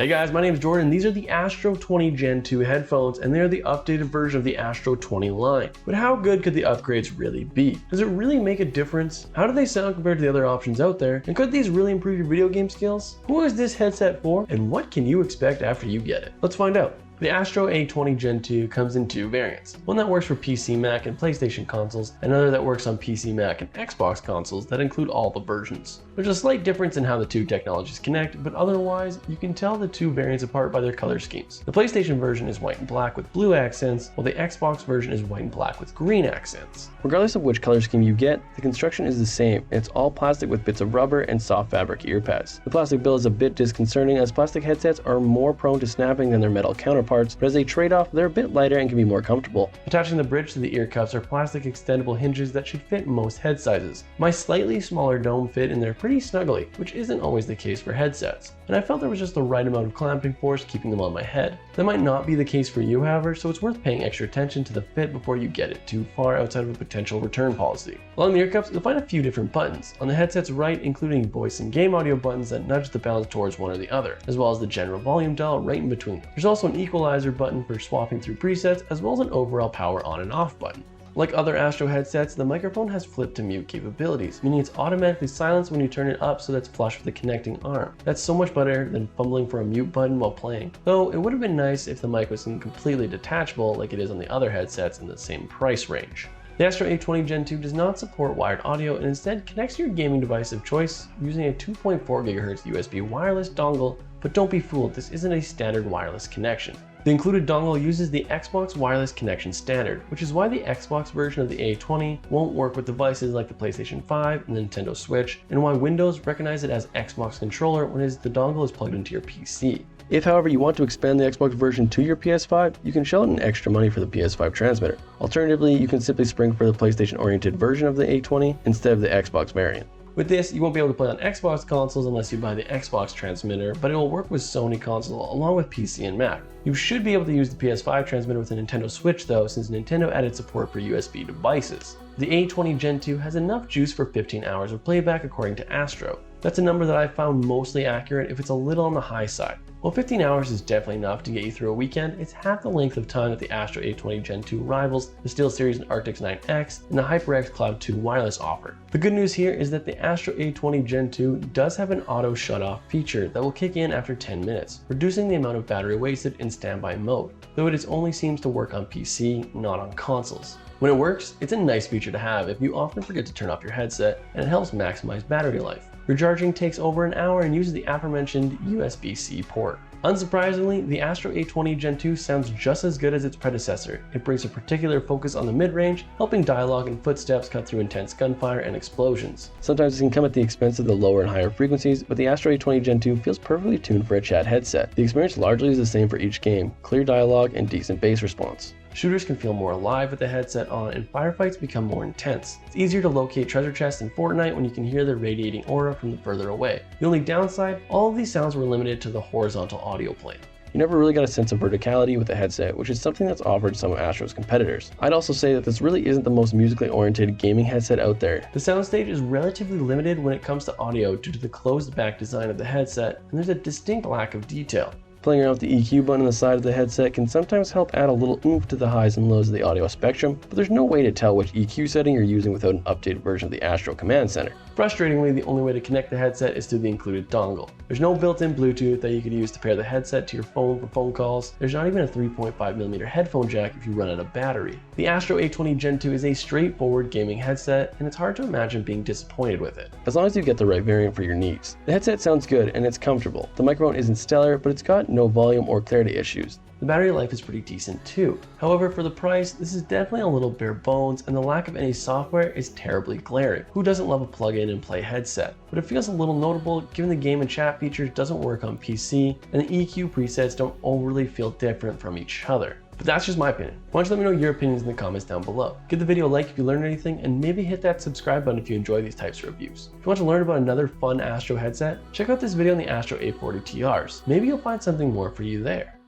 Hey guys, my name is Jordan. These are the Astro A20 Gen 2 headphones, and they are the updated version of the Astro 20 line. But how good could the upgrades really be? Does it really make a difference? How do they sound compared to the other options out there? And could these really improve your video game skills? Who is this headset for? And what can you expect after you get it? Let's find out. The Astro A20 Gen 2 comes in two variants. One that works for PC, Mac, and PlayStation consoles, and another that works on PC, Mac, and Xbox consoles that include all the versions. There's a slight difference in how the two technologies connect, but otherwise, you can tell the two variants apart by their color schemes. The PlayStation version is white and black with blue accents, while the Xbox version is white and black with green accents. Regardless of which color scheme you get, the construction is the same. It's all plastic with bits of rubber and soft fabric ear pads. The plastic build is a bit disconcerting as plastic headsets are more prone to snapping than their metal counterparts, but as a trade-off, they're a bit lighter and can be more comfortable. Attaching the bridge to the ear cuffs are plastic extendable hinges that should fit most head sizes. My slightly smaller dome fit in there pretty snugly, which isn't always the case for headsets, and I felt there was just the right amount of clamping force keeping them on my head. That might not be the case for you, however, so it's worth paying extra attention to the fit before you get it too far outside of a potential return policy. Along the ear cuffs, you'll find a few different buttons. On the headset's right, including voice and game audio buttons that nudge the balance towards one or the other, as well as the general volume dial right in between. There's also an equalizer button for swapping through presets, as well as an overall power on and off button. Like other Astro headsets, the microphone has flip to mute capabilities, meaning it's automatically silenced when you turn it up so that's flush with the connecting arm. That's so much better than fumbling for a mute button while playing. Though it would have been nice if the mic wasn't completely detachable like it is on the other headsets in the same price range. The Astro A20 Gen 2 does not support wired audio and instead connects to your gaming device of choice using a 2.4 GHz USB wireless dongle, but don't be fooled, this isn't a standard wireless connection. The included dongle uses the Xbox wireless connection standard, which is why the Xbox version of the A20 won't work with devices like the PlayStation 5 and the Nintendo Switch, and why Windows recognize it as Xbox controller when the dongle is plugged into your PC. If, however, you want to expand the Xbox version to your PS5, you can shell out an extra money for the PS5 transmitter. Alternatively, you can simply spring for the PlayStation-oriented version of the A20 instead of the Xbox variant. With this, you won't be able to play on Xbox consoles unless you buy the Xbox transmitter, but it will work with Sony console along with PC and Mac. You should be able to use the PS5 transmitter with the Nintendo Switch though, since Nintendo added support for USB devices. The A20 Gen 2 has enough juice for 15 hours of playback according to Astro. That's a number that I found mostly accurate if it's a little on the high side. While 15 hours is definitely enough to get you through a weekend, it's half the length of time that the Astro A20 Gen 2 rivals the SteelSeries and Arctis 9X and the HyperX Cloud 2 wireless offer. The good news here is that the Astro A20 Gen 2 does have an auto shut-off feature that will kick in after 10 minutes, reducing the amount of battery wasted in standby mode, though it only seems to work on PC, not on consoles. When it works, it's a nice feature to have if you often forget to turn off your headset, and it helps maximize battery life. Recharging takes over an hour and uses the aforementioned USB-C port. Unsurprisingly, the Astro A20 Gen 2 sounds just as good as its predecessor. It brings a particular focus on the mid-range, helping dialogue and footsteps cut through intense gunfire and explosions. Sometimes it can come at the expense of the lower and higher frequencies, but the Astro A20 Gen 2 feels perfectly tuned for a chat headset. The experience largely is the same for each game, clear dialogue and decent bass response. Shooters can feel more alive with the headset on, and firefights become more intense. It's easier to locate treasure chests in Fortnite when you can hear the radiating aura from further away. The only downside, all of these sounds were limited to the horizontal audio plane. You never really got a sense of verticality with the headset, which is something that's offered some of Astro's competitors. I'd also say that this really isn't the most musically oriented gaming headset out there. The soundstage is relatively limited when it comes to audio due to the closed back design of the headset, and there's a distinct lack of detail. Playing around with the EQ button on the side of the headset can sometimes help add a little oomph to the highs and lows of the audio spectrum, but there's no way to tell which EQ setting you're using without an updated version of the Astro Command Center. Frustratingly, the only way to connect the headset is through the included dongle. There's no built-in Bluetooth that you could use to pair the headset to your phone for phone calls. There's not even a 3.5mm headphone jack if you run out of battery. The Astro A20 Gen 2 is a straightforward gaming headset, and it's hard to imagine being disappointed with it, as long as you get the right variant for your needs. The headset sounds good and it's comfortable. The microphone isn't stellar, but it's got no volume or clarity issues. The battery life is pretty decent too. However, for the price, this is definitely a little bare bones, and the lack of any software is terribly glaring. Who doesn't love a plug-in and play headset? But it feels a little notable given the game and chat features doesn't work on PC, and the EQ presets don't overly feel different from each other. But that's just my opinion. Why don't you let me know your opinions in the comments down below. Give the video a like if you learned anything, and maybe hit that subscribe button if you enjoy these types of reviews. If you want to learn about another fun Astro headset, check out this video on the Astro A40 TRs. Maybe you'll find something more for you there.